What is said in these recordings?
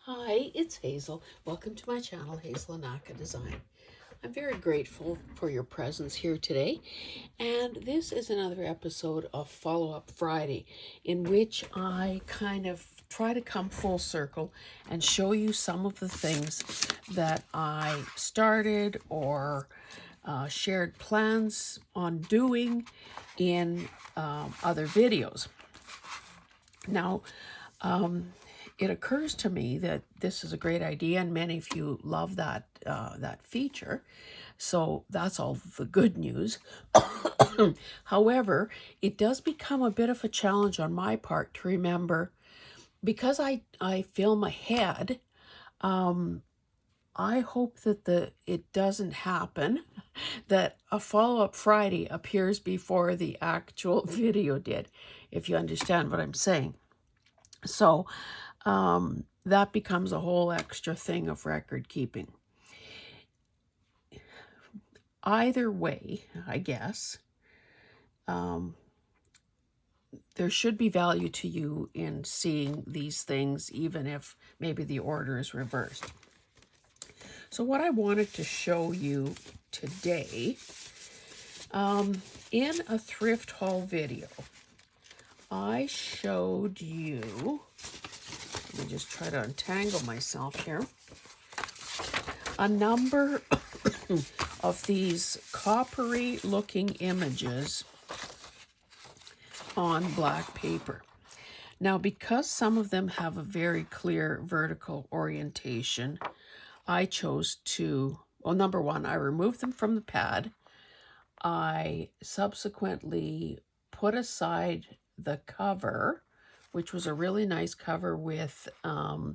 Hi, it's Hazel. Welcome to my channel, Hazel Anaka Design. I'm very grateful for your presence here today, and this is another episode of Follow Up Friday, in which I kind of try to come full circle and show you some of the things that I started or shared plans on doing in other videos. Now, it occurs to me that this is a great idea, and many of you love that feature. So that's all the good news. However, it does become a bit of a challenge on my part to remember, because I film ahead. I hope that it doesn't happen that a follow-up Friday appears before the actual video did, if you understand what I'm saying. So that becomes a whole extra thing of record keeping. Either way, I guess, there should be value to you in seeing these things, even if maybe the order is reversed. So what I wanted to show you today, in a thrift haul video, I showed you, let me just try to untangle myself here, a number of these coppery looking images on black paper. Now, because some of them have a very clear vertical orientation, I chose to, well, number one, I removed them from the pad. I subsequently put aside the cover, which was a really nice cover with a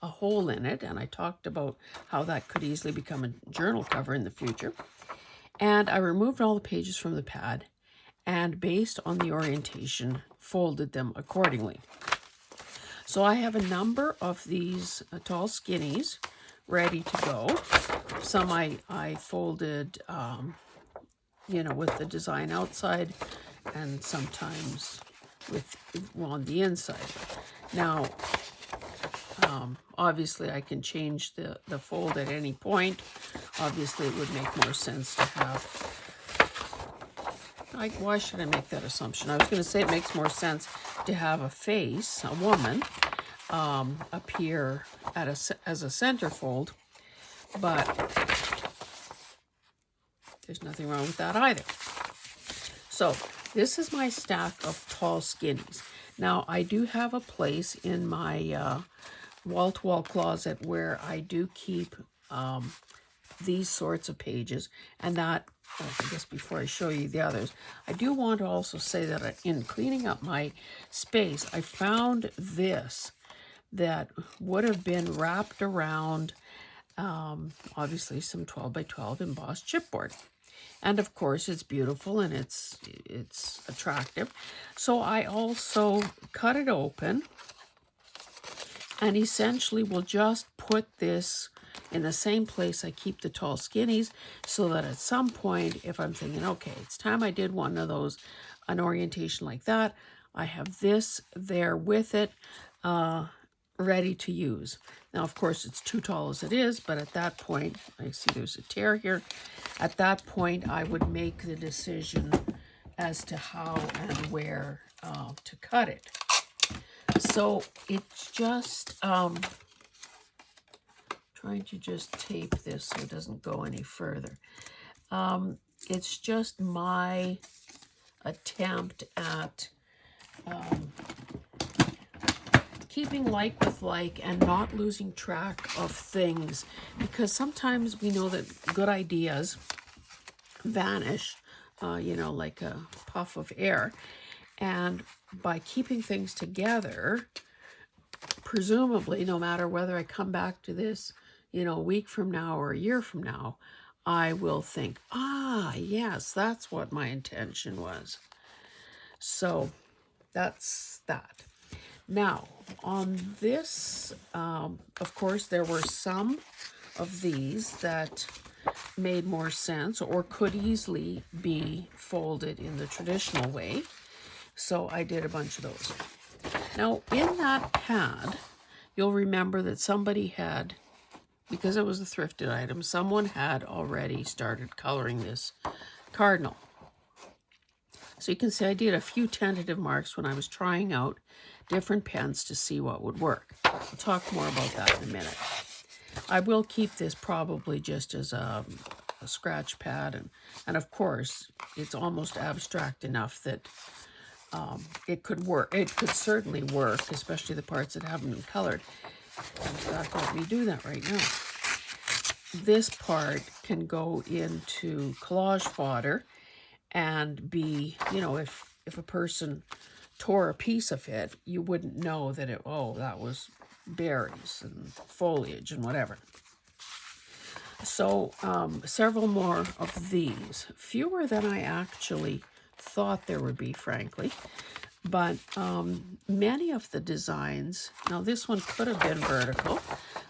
hole in it, and I talked about how that could easily become a journal cover in the future. And I removed all the pages from the pad, and based on the orientation, folded them accordingly. So I have a number of these tall skinnies ready to go. Some I folded, with the design outside, and sometimes with on the inside. Now, obviously I can change the fold at any point. Obviously it would make more sense to have, why should I make that assumption? I was going to say it makes more sense to have a face, a woman, appear as a centerfold, but there's nothing wrong with that either. So this is my stack of tall skinnies. Now, I do have a place in my wall-to-wall closet where I do keep these sorts of pages, and that, I guess before I show you the others, I do want to also say that in cleaning up my space, I found this that would have been wrapped around, obviously, some 12 by 12 embossed chipboard. And of course, it's beautiful and it's attractive. So I also cut it open and essentially will just put this in the same place I keep the tall skinnies, so that at some point, if I'm thinking, okay, it's time I did one of those, an orientation like that, I have this there with it, ready to use. Now, of course, it's too tall as it is, but at that point, I see there's a tear here. At that point, I would make the decision as to how and where to cut it. So it's just trying to just tape this so it doesn't go any further. It's just my attempt at keeping like with like and not losing track of things, because sometimes we know that good ideas vanish, like a puff of air. And by keeping things together, presumably, no matter whether I come back to this, a week from now or a year from now, I will think, yes, that's what my intention was. So that's that. Now, on this, of course, there were some of these that made more sense or could easily be folded in the traditional way. So I did a bunch of those. Now, in that pad, you'll remember that somebody had, because it was a thrifted item, someone had already started coloring this cardinal. So you can see I did a few tentative marks when I was trying out different pens to see what would work. We'll talk more about that in a minute. I will keep this probably just as a scratch pad, and of course it's almost abstract enough that it could work. It could certainly work, especially the parts that haven't been colored. In fact, let me do that right now. This part can go into collage fodder and be, you know, if a person tore a piece of it, you wouldn't know that that was berries and foliage and whatever. So several more of these, fewer than I actually thought there would be, frankly. But many of the designs, now this one could have been vertical,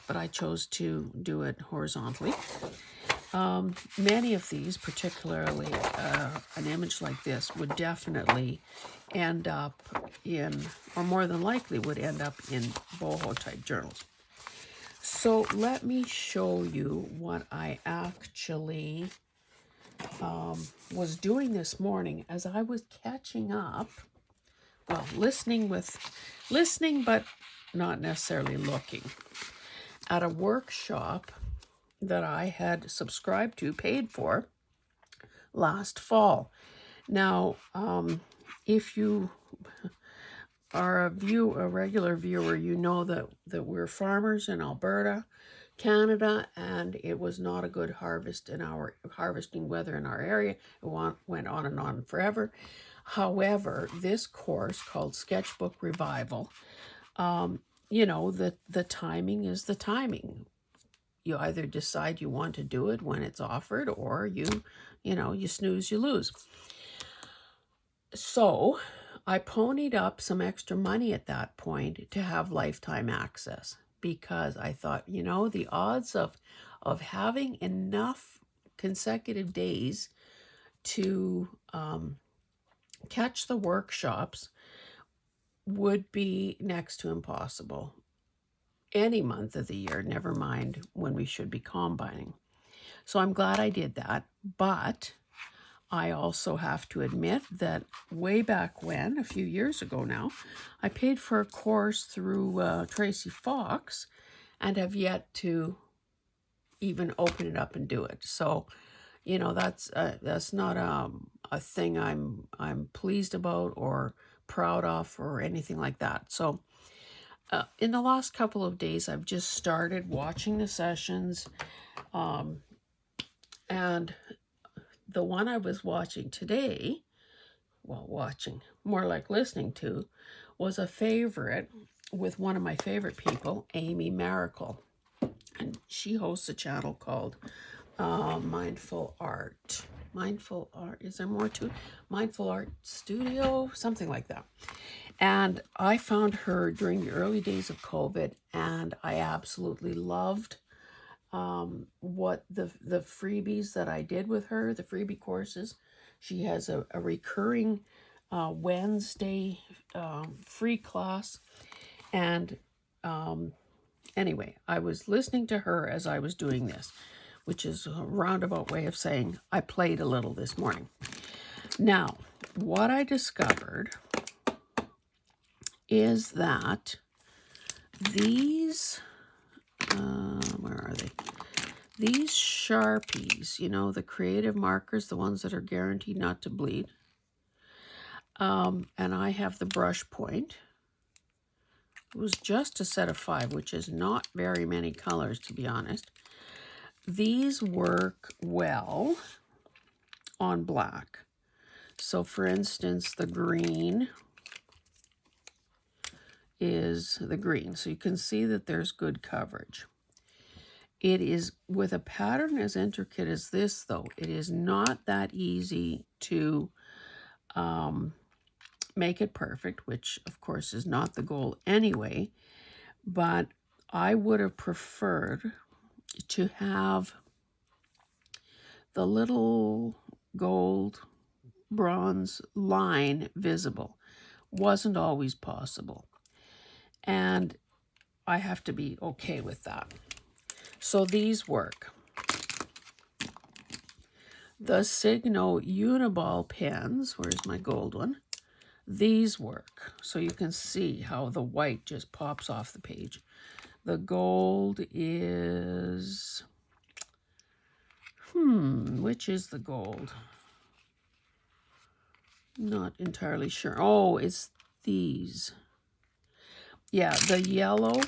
but I chose to do it horizontally. Many of these, particularly an image like this, would definitely end up in, or more than likely would end up in boho type journals. So let me show you what I actually was doing this morning as I was catching up. Well, listening but not necessarily looking at a workshop that I had subscribed to, paid for, last fall. Now, if you are a regular viewer, you know that we're farmers in Alberta, Canada, and it was not a good harvesting weather in our area. It went on and on forever. However, this course called Sketchbook Revival, you know, the timing is the timing. You either decide you want to do it when it's offered, or you snooze, you lose. So I ponied up some extra money at that point to have lifetime access, because I thought, you know, the odds of having enough consecutive days to catch the workshops would be next to impossible any month of the year, never mind when we should be combining. So I'm glad I did that, but I also have to admit that way back when, a few years ago now, I paid for a course through Tracy Fox and have yet to even open it up and do it. So, you know, that's not a thing I'm pleased about or proud of or anything like that. So in the last couple of days, I've just started watching the sessions, and the one I was watching today, more like listening to, was a favorite with one of my favorite people, Amy Maricle. And she hosts a channel called Mindful Art. Is there more to it? Mindful Art Studio, something like that. And I found her during the early days of COVID, and I absolutely loved what the freebies that I did with her, the freebie courses. She has a recurring Wednesday free class. And anyway, I was listening to her as I was doing this, which is a roundabout way of saying I played a little this morning. Now, what I discovered is that these, where are they? These Sharpies, you know, the creative markers, the ones that are guaranteed not to bleed. And I have the brush point. It was just a set of 5, which is not very many colors, to be honest. These work well on black. So for instance, the green is the green. So you can see that there's good coverage. It is, with a pattern as intricate as this, though, it is not that easy to make it perfect, which of course is not the goal anyway. But I would have preferred to have the little gold bronze line visible. Wasn't always possible. And I have to be okay with that. So these work. The Signo Uniball pens, where's my gold one? These work. So you can see how the white just pops off the page. The gold is, which is the gold? Not entirely sure. Oh, it's these. Yeah, the yellow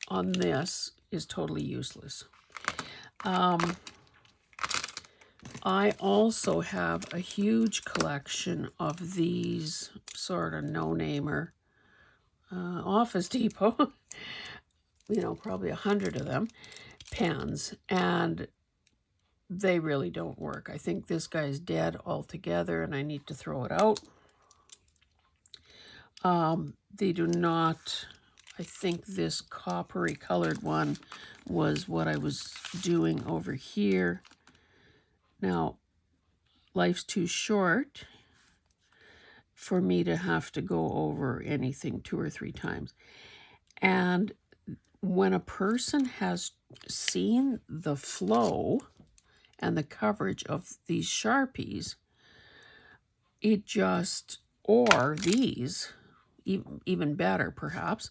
on this is totally useless. I also have a huge collection of these sort of no-namer Office Depot, you know, probably 100 of them, pens, and they really don't work. I think this guy's dead altogether and I need to throw it out. They do not, I think this coppery colored one was what I was doing over here. Now, life's too short for me to have to go over anything 2 or 3 times. And when a person has seen the flow and the coverage of these Sharpies, it just, or these, even better perhaps,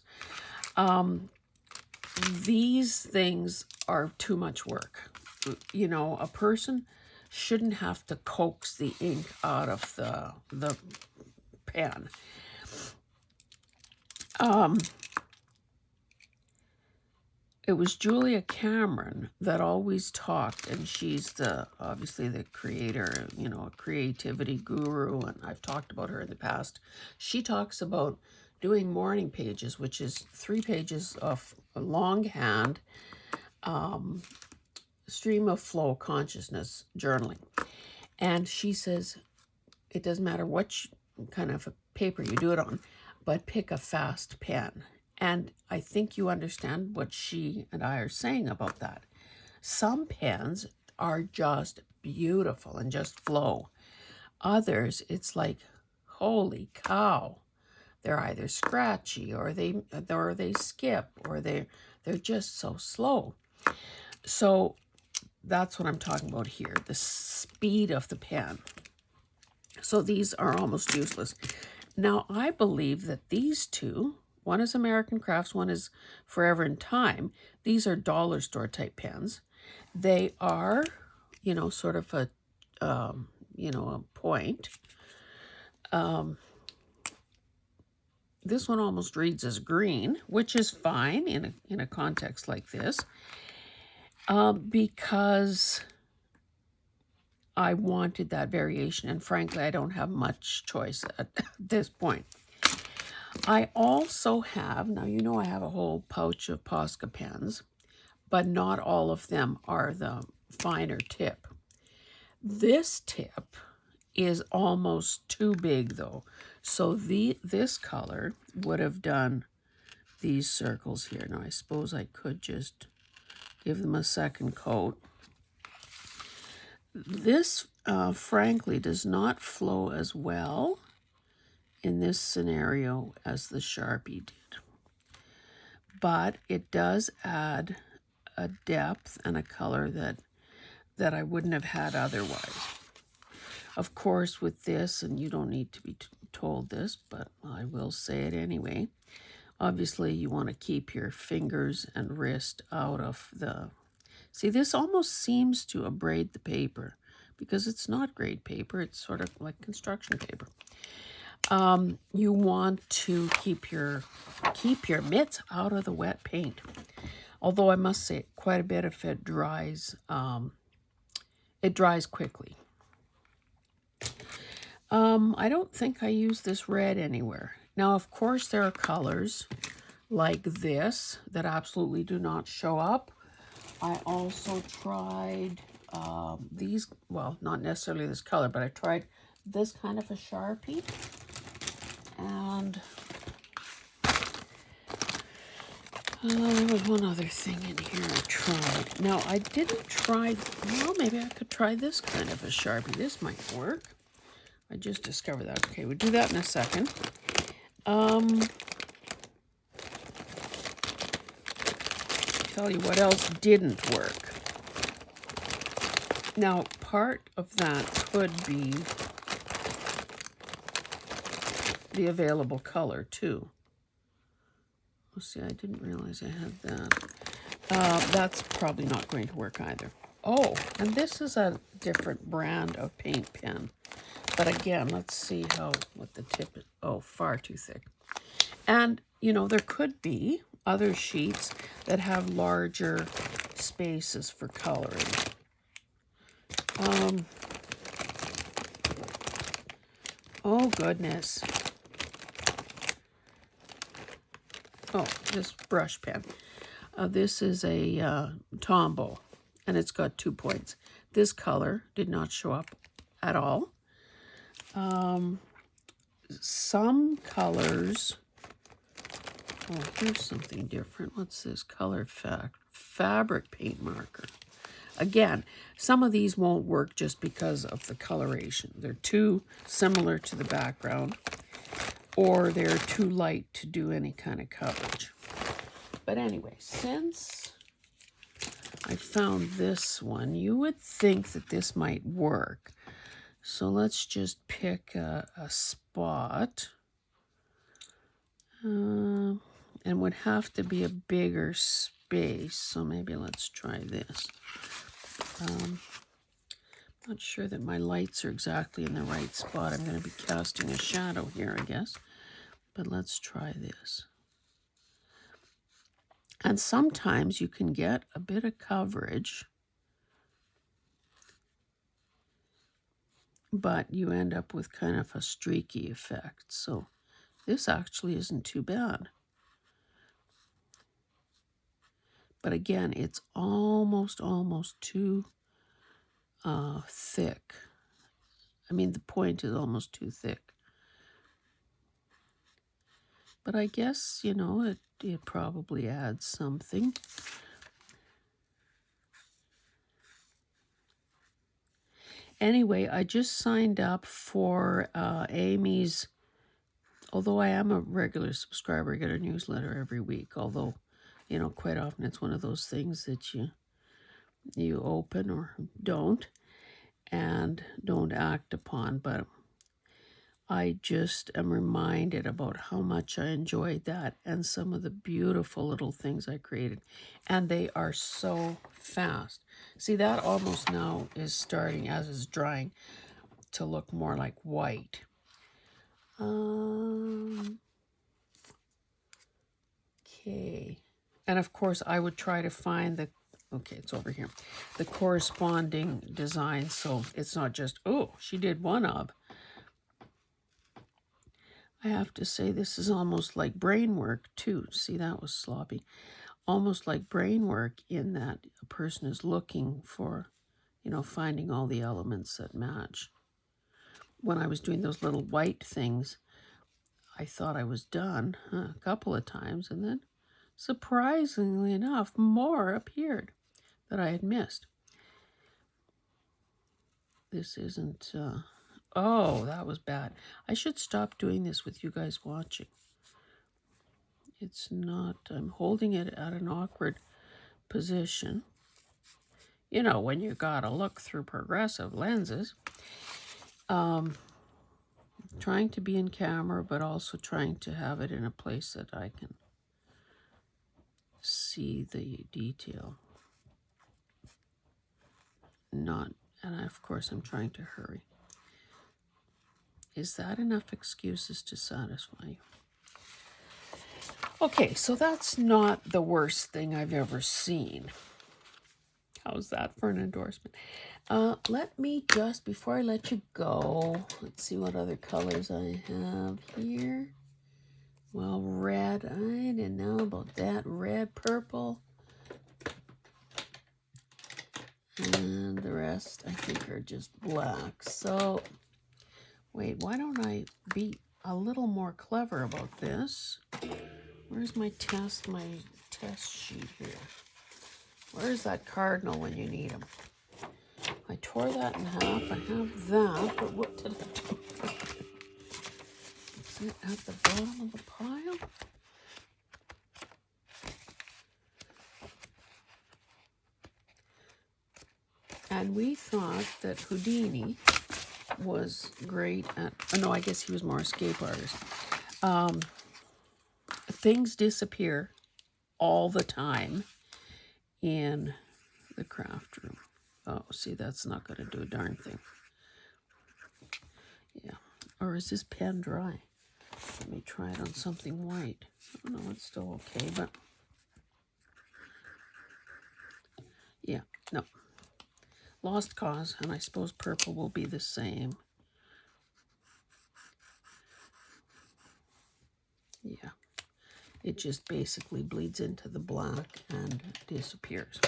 these things are too much work. You know, a person shouldn't have to coax the ink out of the pen. It was Julia Cameron that always talked, and she's obviously the creator, you know, a creativity guru, and I've talked about her in the past. She talks about doing morning pages, which is 3 pages of longhand stream of flow consciousness journaling. And she says, it doesn't matter what kind of a paper you do it on, but pick a fast pen. And I think you understand what she and I are saying about that. Some pens are just beautiful and just flow. Others, it's like, holy cow. They're either scratchy or they skip or they're just so slow. So that's what I'm talking about here, the speed of the pen. So these are almost useless. Now, I believe that these two, one is American Crafts, one is Forever in Time. These are dollar store type pens. They are, you know, sort of a, you know, a point. This one almost reads as green, which is fine in a context like this, because I wanted that variation, and frankly, I don't have much choice at this point. I also have, now you know I have a whole pouch of Posca pens, but not all of them are the finer tip. This tip is almost too big though. So this color would have done these circles here. Now I suppose I could just give them a second coat. This, frankly, does not flow as well in this scenario as the Sharpie did. But it does add a depth and a color that I wouldn't have had otherwise. Of course, with this, and you don't need to be told this, but I will say it anyway, obviously you want to keep your fingers and wrist out of the... See, this almost seems to abrade the paper because it's not grade paper. It's sort of like construction paper. You want to keep your mitts out of the wet paint. Although I must say, quite a bit of it dries quickly. I don't think I use this red anywhere. Now, of course, there are colors like this that absolutely do not show up. I also tried these, well, not necessarily this color, but I tried this kind of a Sharpie. And there was one other thing in here I tried. Now, I didn't try, well, maybe I could try this kind of a Sharpie. This might work. I just discovered that. Okay, we'll do that in a second. tell you what else didn't work. Now, part of that could be the available color, too. Oh, see, I didn't realize I had that. That's probably not going to work either. Oh, and this is a different brand of paint pen. But again, let's see what the tip is. Oh, far too thick. And, you know, there could be other sheets that have larger spaces for coloring. Oh, goodness. Oh, this brush pen. This is a Tombow, and it's got 2 points. This color did not show up at all. Some colors... Oh, here's something different. What's this? Color fabric paint marker. Again, some of these won't work just because of the coloration. They're too similar to the background, or they're too light to do any kind of coverage. But anyway, since I found this one, you would think that this might work. So let's just pick a spot. And would have to be a bigger space. So maybe let's try this. Not sure that my lights are exactly in the right spot. I'm going to be casting a shadow here, I guess. But let's try this. And sometimes you can get a bit of coverage, but you end up with kind of a streaky effect. So this actually isn't too bad. But again, it's almost too thick. I mean, the point is almost too thick. But I guess, you know, it probably adds something. Anyway, I just signed up for Amy's, although I am a regular subscriber, I get a newsletter every week, although, you know, quite often it's one of those things that you open or don't and don't act upon, but I just am reminded about how much I enjoyed that and some of the beautiful little things I created. And they are so fast. See, that almost now is starting, as it's drying, to look more like white. Okay. And of course, I would try to find the, okay, it's over here, the corresponding design. So it's not just, oh, she did one of. I have to say this is almost like brain work too. See, that was sloppy. Almost like brain work in that a person is looking for, you know, finding all the elements that match. When I was doing those little white things, I thought I was done a couple of times, and then surprisingly enough, more appeared that I had missed. This isn't... Oh, that was bad. I should stop doing this with you guys watching. It's not, I'm holding it at an awkward position. You know, when you gotta look through progressive lenses. Trying to be in camera, but also trying to have it in a place that I can see the detail. Not, and of course I'm trying to hurry. Is that enough excuses to satisfy you? Okay, so that's not the worst thing I've ever seen. How's that for an endorsement? Let me just, before I let you go, let's see what other colors I have here. Well, red, I didn't know about that. Red, purple. And the rest, I think, are just black. So... wait, why don't I be a little more clever about this? Where's my test sheet here? Where's that cardinal when you need them? I tore that in half. I have that, but what did I do? Is it at the bottom of the pile? And we thought that Houdini was great at, oh no, I guess he was more escape artist. Things disappear all the time in the craft room. Oh, see, that's not going to do a darn thing. Yeah. Or is this pen dry? Let me try it on something white. Oh, no, it's still okay, but yeah, no. Lost cause, and I suppose purple will be the same. Yeah. It just basically bleeds into the black and disappears.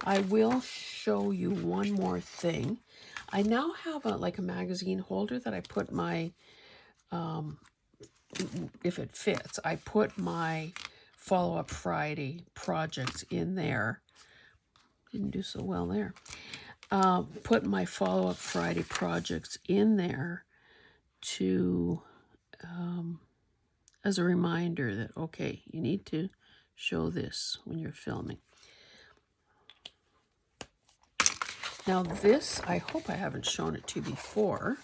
I will show you one more thing. I now have like a magazine holder that I put my, if it fits, I put my Follow-Up Friday projects in there. Didn't do so well there. Put my Follow-Up Friday projects in there to, as a reminder that, okay, you need to show this when you're filming. Now this, I hope I haven't shown it to you before.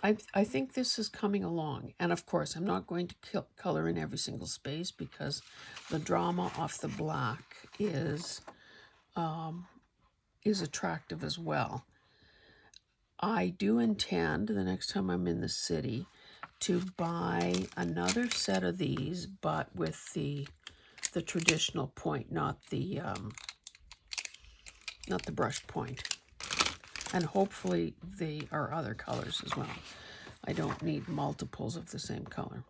I think this is coming along. And of course, I'm not going to color in every single space because the drama off the black is attractive as well. I do intend, the next time I'm in the city, to buy another set of these, but with the traditional point, not the brush point. And hopefully they are other colors as well. I don't need multiples of the same color.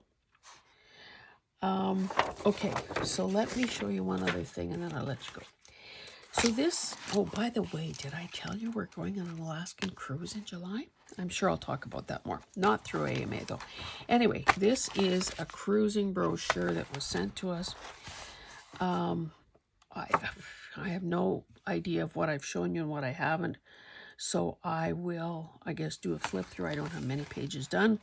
Okay, so let me show you one other thing and then I'll let you go. So this, oh, by the way, did I tell you we're going on an Alaskan cruise in July? I'm sure I'll talk about that more. Not through AMA though. Anyway, this is a cruising brochure that was sent to us. I have no idea of what I've shown you and what I haven't. So I will, I guess, do a flip through. I don't have many pages done.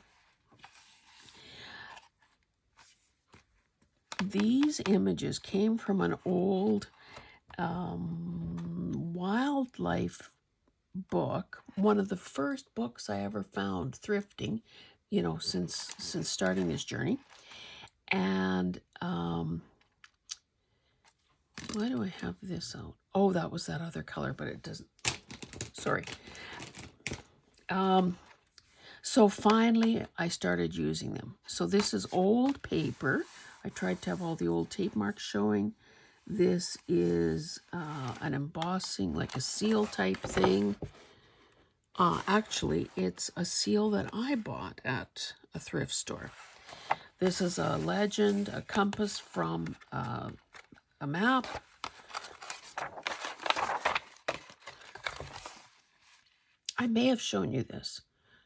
These images came from an old wildlife book, one of the first books I ever found thrifting, you know, since starting this journey. And why do I have this out? Oh, that was that other color, but it doesn't. Sorry. So finally, I started using them. So this is old paper. I tried to have all the old tape marks showing. This is an embossing, like a seal type thing. Actually, it's a seal that I bought at a thrift store. This is a legend, a compass from a map. I may have shown you this.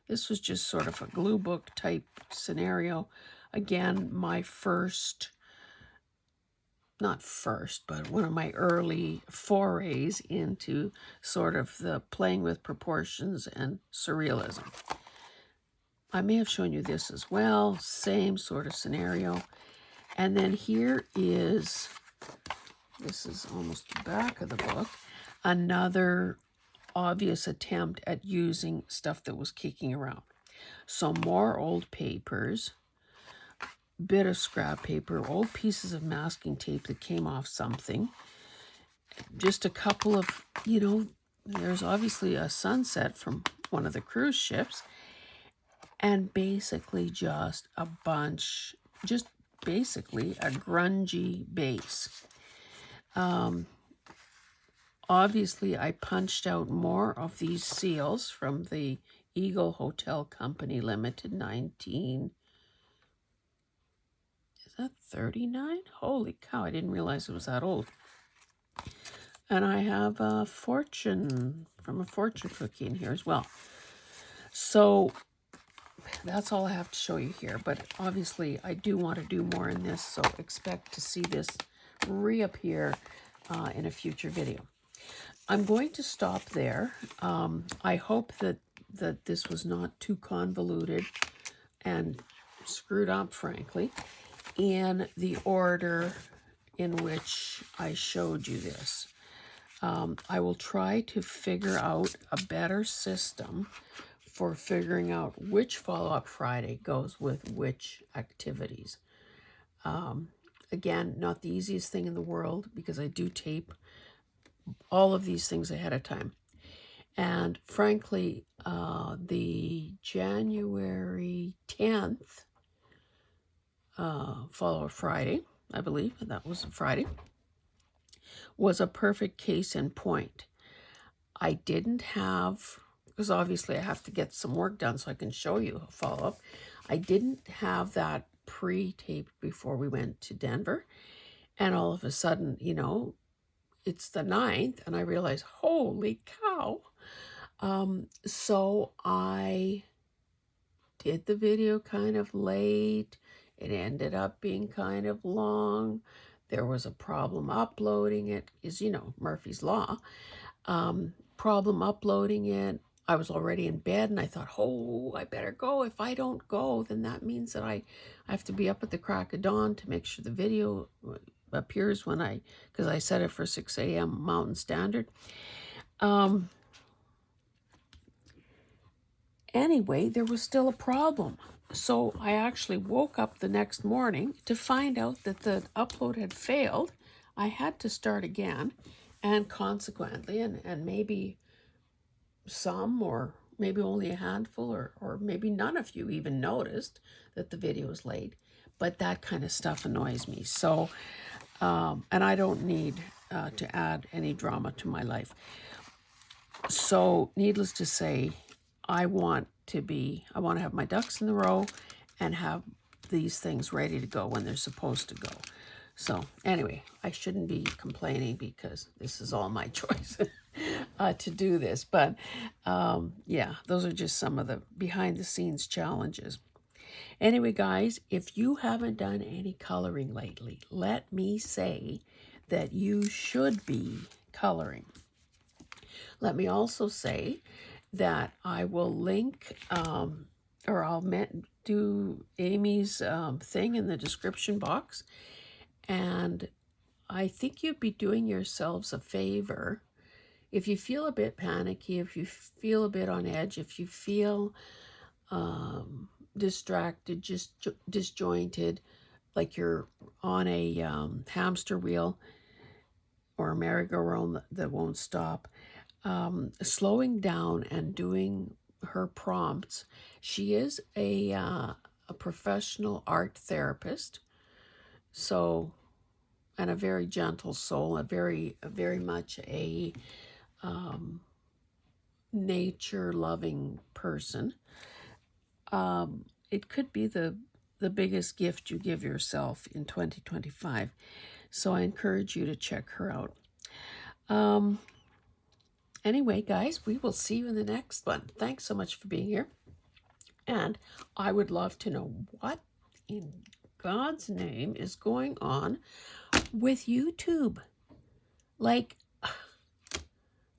This was just sort of a glue book type scenario. Again, my first, not first, but one of my early forays into sort of the playing with proportions and surrealism. I may have shown you this as well, same sort of scenario. And then here is, this is almost the back of the book, another obvious attempt at using stuff that was kicking around. So more old papers, bit of scrap paper, old pieces of masking tape that came off something, just a couple of, you know, there's obviously a sunset from one of the cruise ships, and basically just a bunch, just basically a grungy base. Obviously, I punched out more of these seals from the Eagle Hotel Company Limited, 19... Is that 39? Holy cow, I didn't realize it was that old. And I have a fortune, from a fortune cookie in here as well. So that's all I have to show you here. But obviously, I do want to do more in this, so expect to see this reappear in a future video. I'm going to stop there. I hope that this was not too convoluted and screwed up, frankly, in the order in which I showed you this. I will try to figure out a better system for figuring out which follow-up Friday goes with which activities. Again, not the easiest thing in the world because I do tape all of these things ahead of time. And frankly, the January 10th follow-up Friday, I believe that was a Friday, was a perfect case in point. I didn't have, because obviously I have to get some work done so I can show you a follow-up. I didn't have that pre-taped before we went to Denver. And all of a sudden, you know, it's the 9th and I realized, holy cow. So I did the video kind of late. It ended up being kind of long. There was a problem uploading it, is, you know, Murphy's Law. Problem uploading it. I was already in bed and I thought, oh, I better go. If I don't go, then that means that I have to be up at the crack of dawn to make sure the video appears when because I set it for 6 a.m. Mountain Standard. Anyway, there was still a problem. So I actually woke up the next morning to find out that the upload had failed. I had to start again, and consequently, and maybe some, or maybe only a handful, or maybe none of you even noticed that the video was late. But that kind of stuff annoys me. So, and I don't need to add any drama to my life. So, needless to say, I want to have my ducks in the row and have these things ready to go when they're supposed to go. So anyway, I shouldn't be complaining because this is all my choice to do this. But yeah, those are just some of the behind the scenes challenges. Anyway, guys, if you haven't done any coloring lately, let me say that you should be coloring. Let me also say that I will link, or I'll do Amy's thing in the description box. And I think you'd be doing yourselves a favor if you feel a bit panicky, if you feel a bit on edge, if you feel distracted, just disjointed, like you're on a hamster wheel or a merry-go-round that won't stop. Slowing down and doing her prompts. She is a professional art therapist, so, and a very gentle soul, a very much a nature-loving person. It could be the biggest gift you give yourself in 2025. So I encourage you to check her out. Anyway, guys, we will see you in the next one. Thanks so much for being here. And I would love to know what in God's name is going on with YouTube. Like,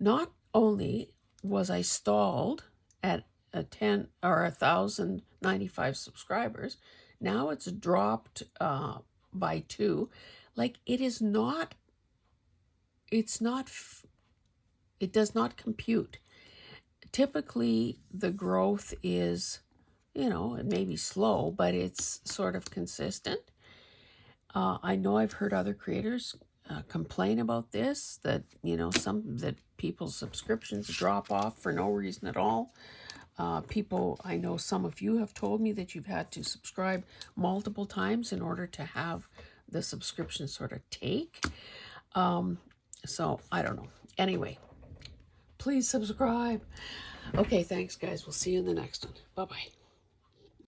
not only was I stalled at 1,095 subscribers, now it's dropped by 2. Like, it does not compute. Typically, the growth is, you know, it may be slow, but it's sort of consistent. I know I've heard other creators complain about this, that, you know, that people's subscriptions drop off for no reason at all. I know some of you have told me that you've had to subscribe multiple times in order to have the subscription sort of take. So I don't know. Anyway, please subscribe. Okay, thanks, guys. We'll see you in the next one. Bye-bye.